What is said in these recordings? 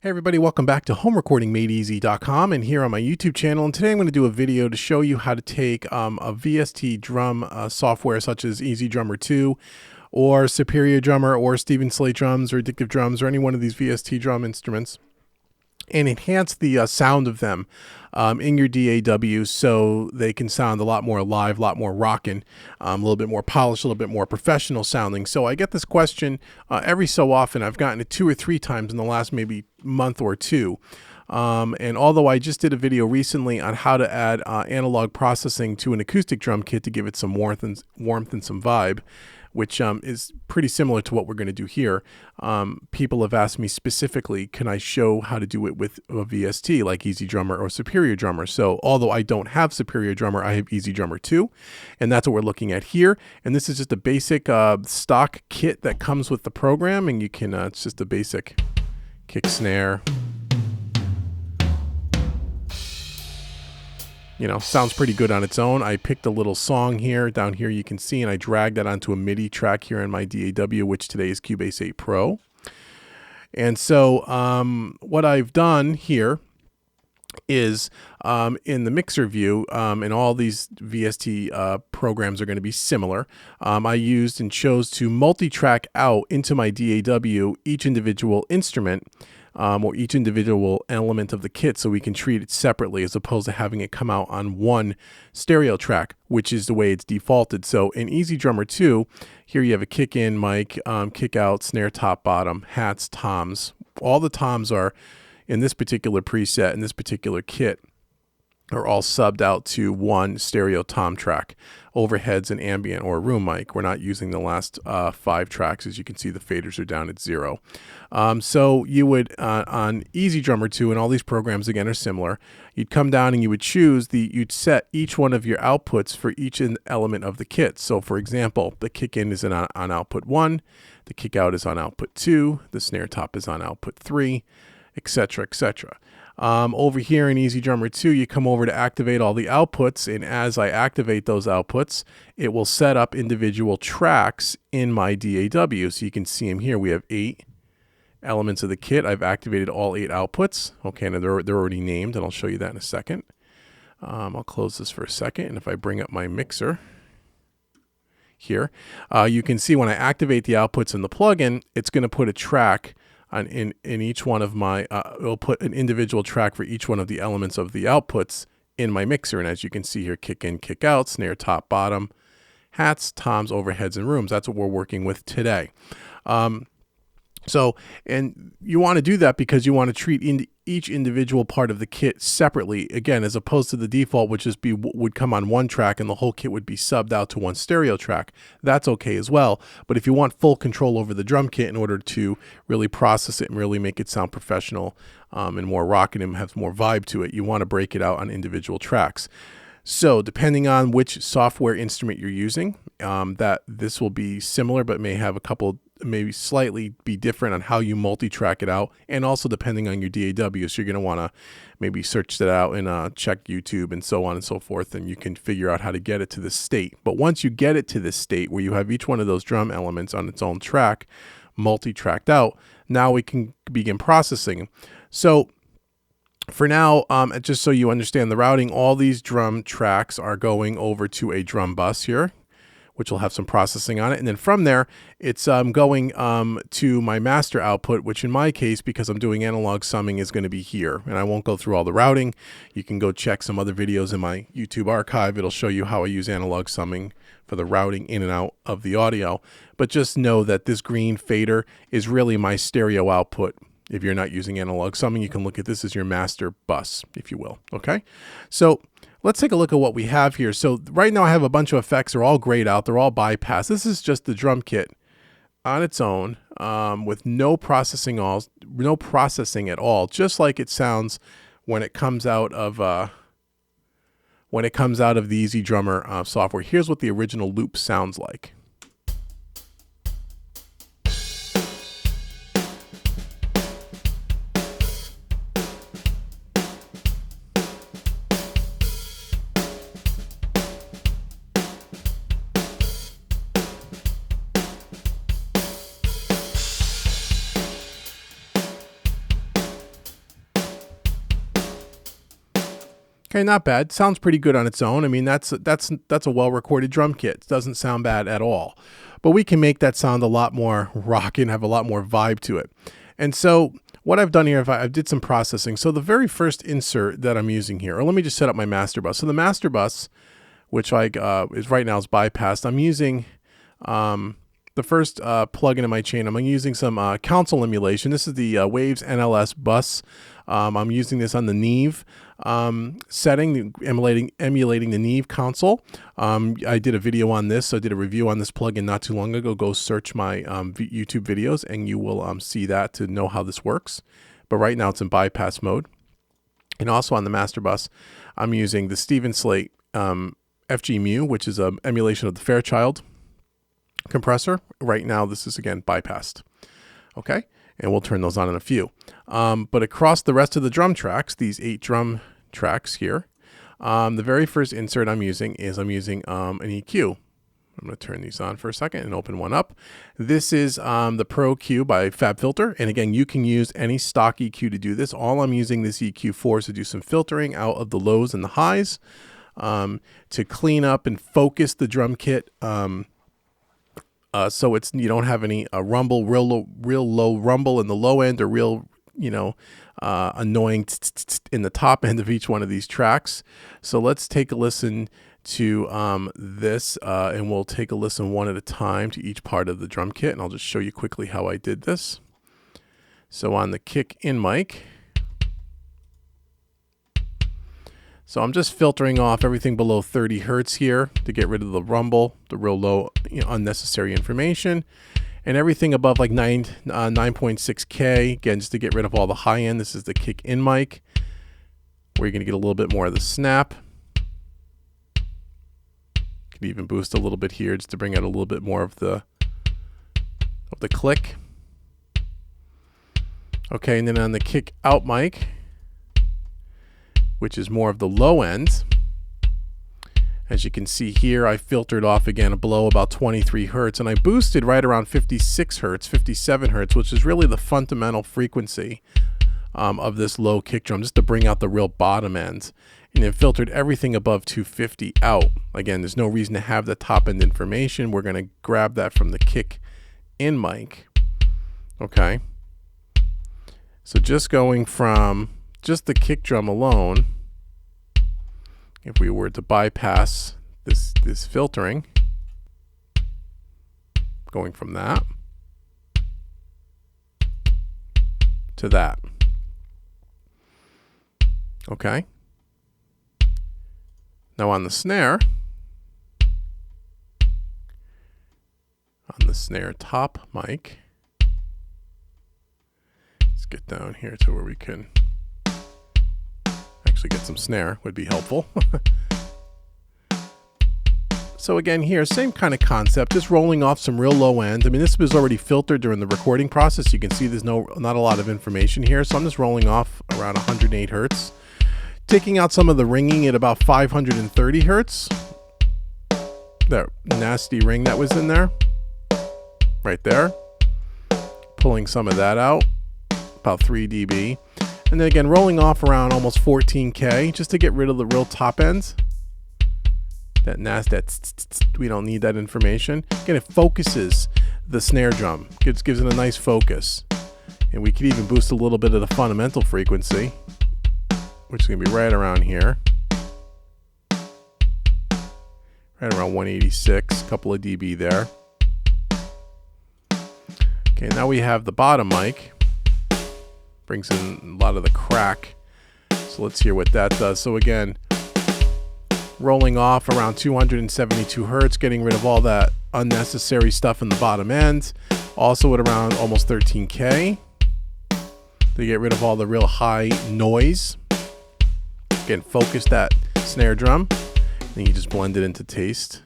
Hey everybody, welcome back to homerecordingmadeeasy.com and here on my YouTube channel. And today I'm going to do a video to show you how to take a VST drum software such as Easy Drummer 2 or Superior Drummer or Stephen Slate drums or Addictive drums or any one of these VST drum instruments and enhance the sound of them in your DAW so they can sound a lot more alive, a lot more rockin', a little bit more polished, a little bit more professional sounding. So I get this question every so often. I've gotten it 2 or 3 times in the last maybe month or two. And although I just did a video recently on how to add analog processing to an acoustic drum kit to give it some warmth and some vibe, which is pretty similar to what we're going to do here. People have asked me specifically, can I show how to do it with a VST like Easy Drummer or Superior Drummer? So although I don't have Superior Drummer, I have Easy Drummer 2, and that's what we're looking at here. And this is just a basic stock kit that comes with the program, and you can, it's just a basic kick snare. You know, sounds pretty good on its own. I picked a little song here, down here you can see, and I dragged that onto a MIDI track here in my DAW, which today is Cubase 8 Pro. And so what I've done here is in the mixer view, and all these VST programs are going to be similar, I used and chose to multi-track out into my DAW each individual instrument or each individual element of the kit so we can treat it separately as opposed to having it come out on one stereo track, which is the way it's defaulted. So in Easy Drummer 2, here you have a kick in mic, kick out, snare top, bottom, hats, toms. All the toms are in this particular preset, in this particular kit, are all subbed out to one stereo tom track, overheads and ambient or room mic. We're not using the last 5 tracks. As you can see, the faders are down at 0. So you would, on Easy Drummer 2, and all these programs again are similar, you'd come down and you would choose you'd set each one of your outputs for each element of the kit. So for example, the kick in is on output 1, the kick out is on output 2, the snare top is on output 3, etc., etc. Over here in Easy Drummer 2, you come over to activate all the outputs, and as I activate those outputs, it will set up individual tracks in my DAW. So you can see them here. We have 8 elements of the kit. I've activated all 8 outputs. Okay, and they're already named, and I'll show you that in a second. I'll close this for a second, and if I bring up my mixer here, you can see when I activate the outputs in the plugin, it's going to put a track in each one of my, it'll put an individual track for each one of the elements of the outputs in my mixer. And as you can see here, kick in, kick out, snare top, bottom, hats, toms, overheads, and rooms. That's what we're working with today. And you want to do that because you want to treat each individual part of the kit separately, again, as opposed to the default, which would come on one track and the whole kit would be subbed out to one stereo track. That's okay as well. But if you want full control over the drum kit in order to really process it and really make it sound professional and more rockin' and have more vibe to it, you want to break it out on individual tracks. So depending on which software instrument you're using, that this will be similar but may have a couple, maybe slightly be different on how you multi-track it out, and also depending on your DAW. So you're going to want to maybe search that out and check YouTube and so on and so forth, and you can figure out how to get it to this state. But once you get it to this state where you have each one of those drum elements on its own track, multi-tracked out, now we can begin processing. So for now, just so you understand the routing, all these drum tracks are going over to a drum bus here, which will have some processing on it. And then from there, it's going to my master output, which in my case, because I'm doing analog summing, is going to be here. And I won't go through all the routing. You can go check some other videos in my YouTube archive. It'll show you how I use analog summing for the routing in and out of the audio. But just know that this green fader is really my stereo output. If you're not using analog summing, you can look at this as your master bus, if you will. Okay, so let's take a look at what we have here. So right now I have a bunch of effects. They're all grayed out. They're all bypassed. This is just the drum kit on its own with no processing at all, just like it sounds when it comes out of the Easy Drummer software. Here's what the original loop sounds like. Okay, not bad. Sounds pretty good on its own. I mean, that's a well-recorded drum kit. It doesn't sound bad at all. But we can make that sound a lot more rockin', have a lot more vibe to it. And so what I've done here, I did some processing. So the very first insert that I'm using here, or let me just set up my master bus. So the master bus, which is right now is bypassed. I'm using the first plugin in my chain. I'm using some console emulation. This is the Waves Nls Bus. I'm using this on the Neve setting, emulating the Neve console. I did a video on this. So I did a review on this plugin not too long ago. Go search my YouTube videos and you will see that to know how this works. But right now it's in bypass mode. And also on the master bus, I'm using the Steven Slate FG Mu, which is an emulation of the Fairchild compressor. Right now this is again bypassed. Okay. And we'll turn those on in a few. But across the rest of the drum tracks, these 8 drum tracks here, the very first insert I'm using is an EQ. I'm going to turn these on for a second and open one up. This is the Pro Q by FabFilter. And again, you can use any stock EQ to do this. All I'm using this EQ for is to do some filtering out of the lows and the highs, to clean up and focus the drum kit. So you don't have any rumble, real low rumble in the low end, or real, annoying in the top end of each one of these tracks. So let's take a listen to this, and we'll take a listen one at a time to each part of the drum kit, and I'll just show you quickly how I did this. So on the kick in mic, so I'm just filtering off everything below 30 hertz here to get rid of the rumble, the real low, unnecessary information, and everything above like 9.6K, again, just to get rid of all the high end. This is the kick in mic, where you're going to get a little bit more of the snap. Could even boost a little bit here just to bring out a little bit more of the click. Okay, and then on the kick out mic, which is more of the low end, as you can see here, I filtered off again below about 23 hertz, and I boosted right around 56 hertz, 57 hertz, which is really the fundamental frequency of this low kick drum, just to bring out the real bottom end. And then filtered everything above 250 out. Again, there's no reason to have the top end information. We're going to grab that from the kick in mic. Okay. So just going from just the kick drum alone, if we were to bypass this filtering, going from that to that. Okay. Now on the snare, top mic, let's get down here to where we can actually get some snare, would be helpful. So again here, same kind of concept, just rolling off some real low end. I mean, this was already filtered during the recording process. You can see there's not a lot of information here. So I'm just rolling off around 108 hertz. Taking out some of the ringing at about 530 hertz. That nasty ring that was in there. Right there. Pulling some of that out. About 3 dB. And then again, rolling off around almost 14K just to get rid of the real top ends. We don't need that information. Again, it focuses the snare drum. Gives it a nice focus. And we could even boost a little bit of the fundamental frequency, which is going to be right around here. Right around 186, a couple of dB there. Okay, now we have the bottom mic. Brings in a lot of the crack. So let's hear what that does. So again, rolling off around 272 hertz, getting rid of all that unnecessary stuff in the bottom end. Also at around almost 13K. To get rid of all the real high noise. Again, focus that snare drum. Then you just blend it into taste.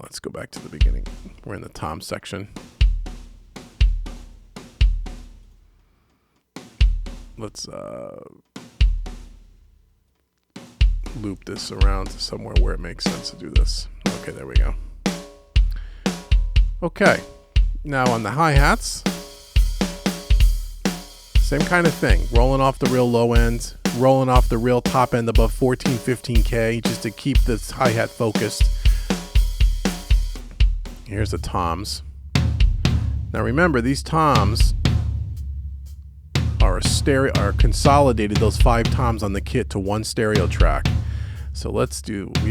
Let's go back to the beginning. We're in the tom section. Let's loop this around to somewhere where it makes sense to do this. Okay, there we go. Okay, now on the hi-hats, Same kind of thing, rolling off the real low end, rolling off the real top end above 14, 15K, just to keep this hi-hat focused. Here's the toms. Now remember, these toms are consolidated, those 5 toms on the kit, to one stereo track. So we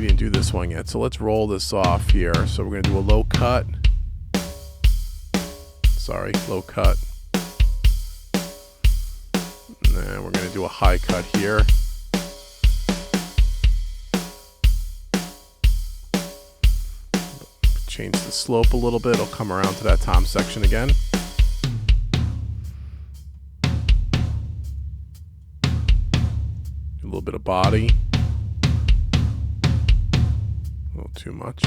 didn't do this one yet, so let's roll this off here. So we're gonna do a low cut. Low cut. And then we're gonna do a high cut here. Change the slope a little bit, it'll come around to that tom section again. A little bit of body. A little too much.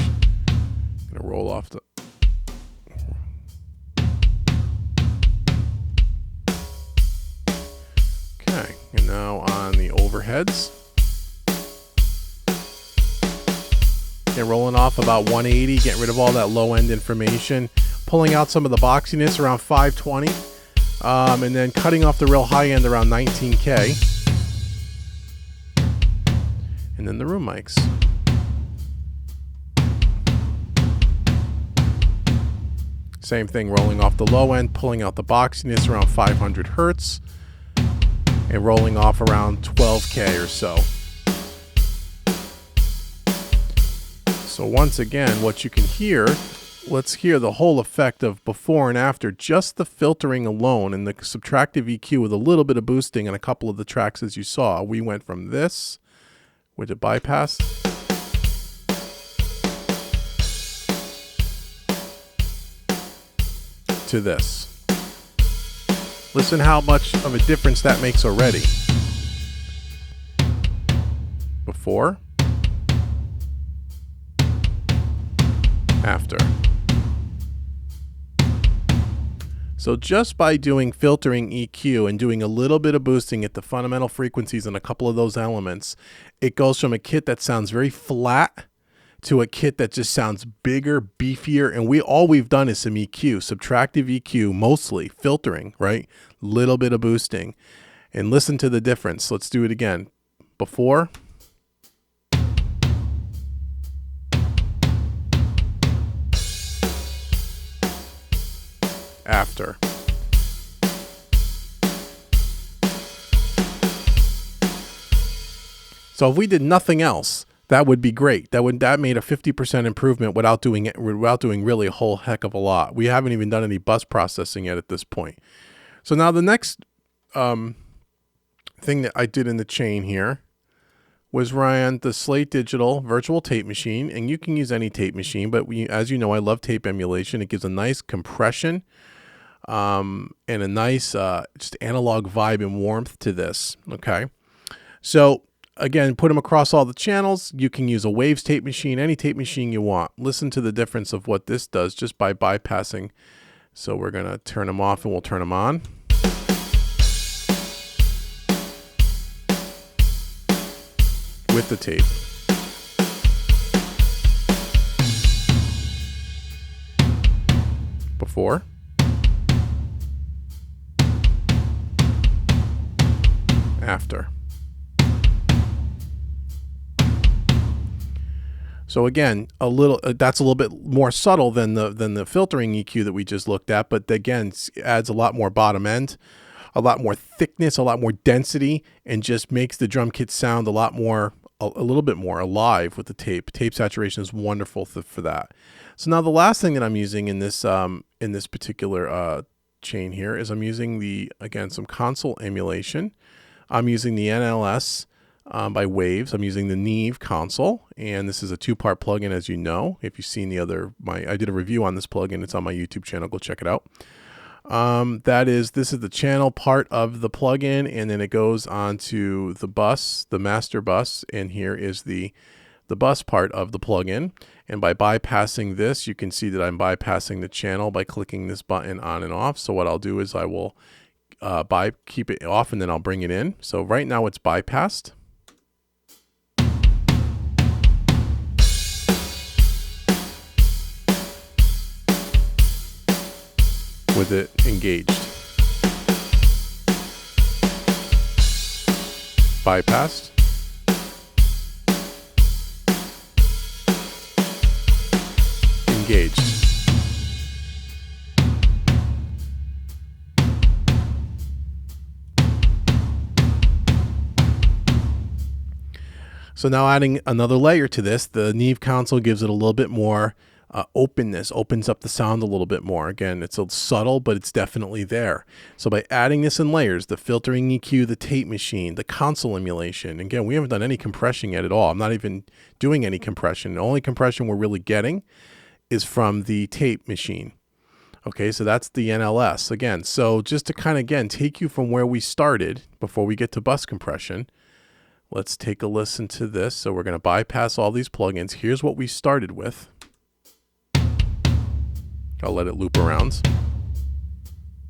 Gonna roll off the... Okay, and now on the overheads. And rolling off about 180, getting rid of all that low end information, pulling out some of the boxiness around 520, and then cutting off the real high end around 19K. And then the room mics. Same thing, rolling off the low end, pulling out the boxiness around 500 hertz, and rolling off around 12K or so. So once again, what you can hear, let's hear the whole effect of before and after, just the filtering alone and the subtractive EQ with a little bit of boosting in a couple of the tracks as you saw. We went from this, with it bypassed, to this. Listen how much of a difference that makes already. Before. After. So just by doing filtering EQ and doing a little bit of boosting at the fundamental frequencies and a couple of those elements, it goes from a kit that sounds very flat to a kit that just sounds bigger, beefier, and all we've done is some EQ, subtractive EQ, mostly filtering, right? Little bit of boosting. And listen to the difference. Let's do it again. Before. After. So if we did nothing else, that would be great. That made a 50% improvement without doing really a whole heck of a lot. We haven't even done any bus processing yet at this point. So now the next thing that I did in the chain here was ran the Slate Digital virtual tape machine, and you can use any tape machine, but as you know, I love tape emulation. It gives a nice compression and a nice just analog vibe and warmth to this. Okay, so again, put them across all the channels. You can use a Waves tape machine, any tape machine you want. Listen to the difference of what this does just by bypassing. So we're gonna turn them off and we'll turn them on. With the tape. Before. After. So again, that's a little bit more subtle than the filtering EQ that we just looked at, but again, adds a lot more bottom end, a lot more thickness, a lot more density, and just makes the drum kit sound a little bit more alive with the tape. Tape saturation is wonderful for that. So now the last thing that I'm using in this particular chain here is I'm using some console emulation. I'm using the NLS by Waves. I'm using the Neve console, and this is a 2-part plugin, as you know. If you've seen I did a review on this plugin. It's on my YouTube channel. Go check it out. This is the channel part of the plugin, and then it goes on to the bus, the master bus, and here is the bus part of the plugin. And by bypassing this, you can see that I'm bypassing the channel by clicking this button on and off. So what I'll do is I will keep it off, and then I'll bring it in. So right now it's bypassed. With it engaged. bypassed. Engaged. So now adding another layer to this, the Neve console gives it a little bit more openness, opens up the sound a little bit more. Again, it's a subtle, but it's definitely there. So by adding this in layers, the filtering EQ, the tape machine, the console emulation, again, we haven't done any compression yet at all. I'm not even doing any compression. The only compression we're really getting is from the tape machine. Okay, so that's the NLS. Again, so just to kind of, again, take you from where we started before we get to bus compression, let's take a listen to this. So we're going to bypass all these plugins. Here's what we started with. I'll let it loop around.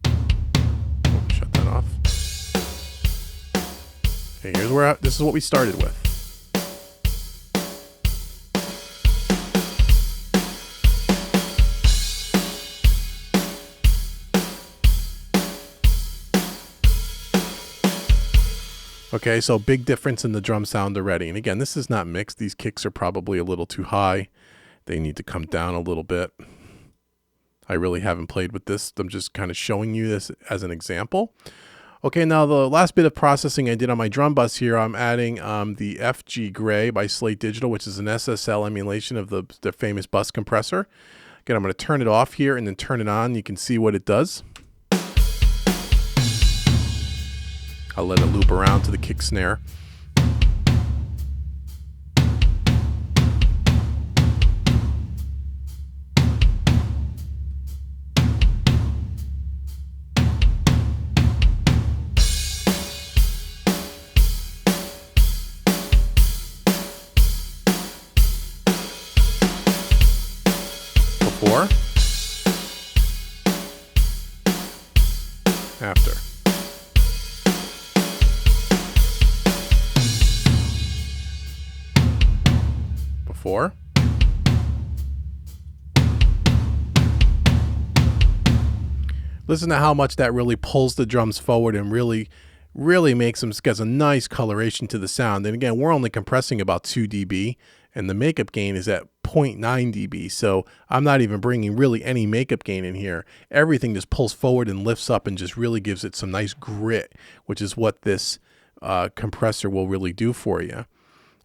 Oh, shut that off. Okay, here's where this is what we started with. Okay, so big difference in the drum sound already. And again, this is not mixed. These kicks are probably a little too high. They need to come down a little bit. I really haven't played with this. I'm just kind of showing you this as an example. Okay, now the last bit of processing I did on my drum bus here, I'm adding the FG Gray by Slate Digital, which is an SSL emulation of the famous bus compressor. Again, I'm going to turn it off here and then turn it on. You can see what it does. I'll let it loop around to the kick snare. Before, after. Before, listen to how much that really pulls the drums forward and really makes them, gets a nice coloration to the sound. And again, we're only compressing about 2 dB and the makeup gain is at 0.9 dB. So I'm not even bringing really any makeup gain in here. Everything just pulls forward and lifts up and just really gives it some nice grit, which is what this compressor will really do for you.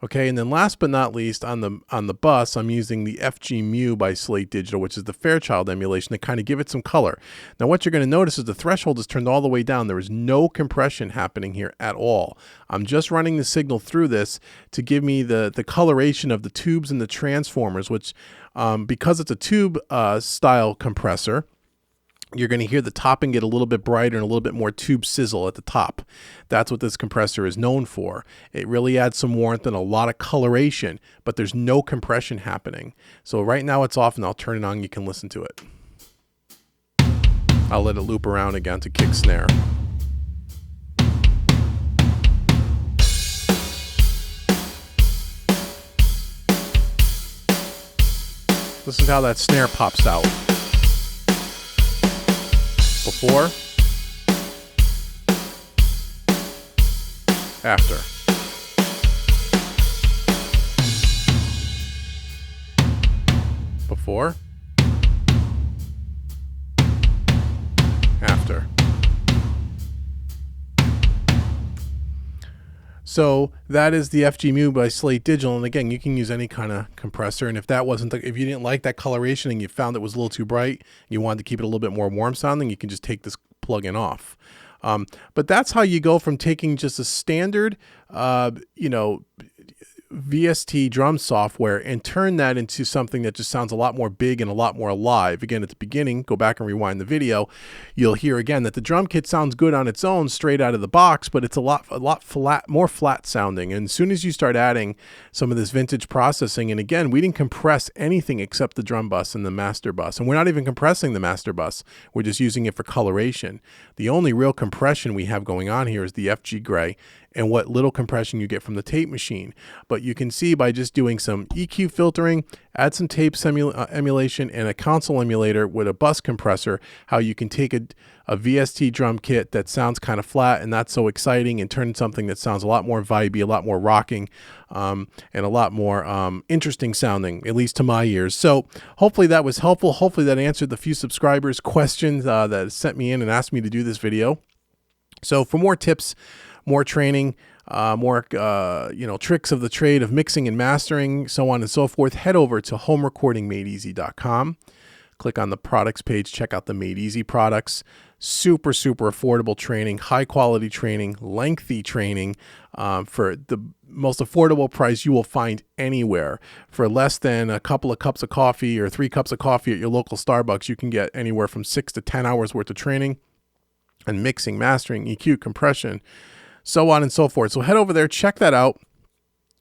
Okay, and then last but not least, on the bus, I'm using the FG Mu by Slate Digital, which is the Fairchild emulation to kind of give it some color. Now, what you're going to notice is the threshold is turned all the way down. There is no compression happening here at all. I'm just running the signal through this to give me the coloration of the tubes and the transformers, which, because it's a tube style compressor, you're going to hear the topping get a little bit brighter and a little bit more tube sizzle at the top. That's what this compressor is known for. It really adds some warmth and a lot of coloration, but there's no compression happening. So right now it's off and I'll turn it on. You can listen to it. I'll let it loop around again to kick snare. Listen to how that snare pops out. Before, after. Before, after. So that is the FG Mu by Slate Digital, and again, you can use any kind of compressor. And if that wasn't, if you didn't like that coloration and you found it was a little too bright, you wanted to keep it a little bit more warm sounding, you can just take this plugin off. But that's how you go from taking just a standard, VST drum software and turn that into something that just sounds a lot more big and a lot more alive. Again, at the beginning, go back and rewind the video, you'll hear again that the drum kit sounds good on its own straight out of the box, but it's a lot flat, more flat sounding. And as soon as you start adding some of this vintage processing, and again, we didn't compress anything except the drum bus and the master bus, and we're not even compressing the master bus. We're just using it for coloration. The only real compression we have going on here is the FG Gray and what little compression you get from the tape machine. But you can see by just doing some EQ filtering, add some tape emulation and a console emulator with a bus compressor, how you can take a VST drum kit that sounds kind of flat and not so exciting and turn something that sounds a lot more vibey, a lot more rocking, and a lot more interesting sounding, at least to my ears. So hopefully that was helpful. Hopefully that answered the few subscribers' questions that sent me in and asked me to do this video. So for more tips, more training, more tricks of the trade of mixing and mastering, so on and so forth, head over to homerecordingmadeeasy.com. Click on the products page, check out the Made Easy products. Super, super affordable training, high quality training, lengthy training for the most affordable price you will find anywhere. For less than a couple of cups of coffee or 3 cups of coffee at your local Starbucks, you can get anywhere from 6 to 10 hours worth of training and mixing, mastering, EQ, compression, so on and so forth. So head over there, check that out.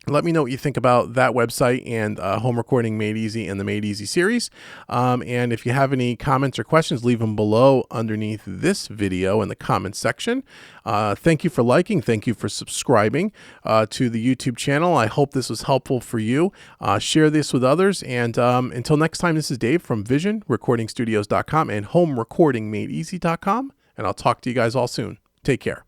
Let me know what you think about that website and Home Recording Made Easy and the Made Easy series. And if you have any comments or questions, leave them below underneath this video in the comments section. Thank you for liking. Thank you for subscribing to the YouTube channel. I hope this was helpful for you. Share this with others. And until next time, this is Dave from VisionRecordingStudios.com and HomeRecordingMadeEasy.com. And I'll talk to you guys all soon. Take care.